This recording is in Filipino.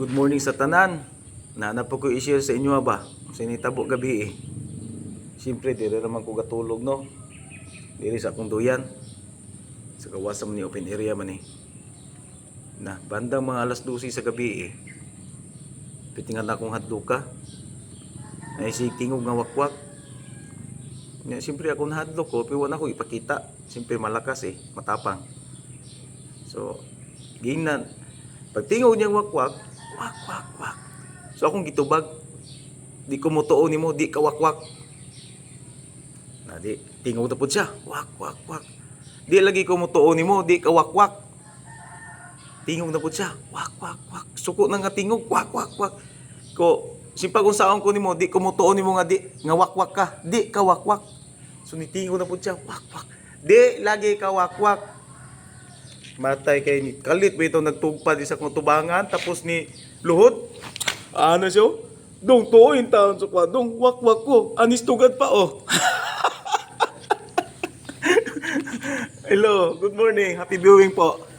Good morning sa tanan. Naana po ko i-share sa inyo ba? Sinitabo gabi eh. Siyempre, diri naman ko gatulog no. Diri sa akong duyan. Sa kawasan man ni open area man eh. Na, bandang mga alas 12 sa gabi eh. Pitingan na akong hadluka. Naisig tingog nga wakwak. Siyempre ako nahadlok ko, pero wala ko ipakita. Siyempre malakas eh, matapang. So, ginan. Pag tingog niyang wakwak, wak, wak, wak. So akong gitubag. Di ko mutuo ni mo, di ka wakwak. Na di, tingog na po siya. Wak, wak, wak. Di lagi ko mutuo ni mo, di ka wakwak. Tingog na po siya. Wak, wak, wak. Suko na nga tingog, wak, wak, wak. Ko, simpag kung saan ko ni mo, di ko mutuo ni mo nga di, nga wakwak ka. Di ka wakwak. So nitingog na po siya, wak, wak. Di lagi ka wakwak. Matay kay ni kalit ba ito nagtugpad isa kong tubangan tapos ni luhod. Ano siya? Dong tuoyin taon sa kwadong wak-wak ko. Anis tugad pa oh. Hello, good morning. Happy viewing po.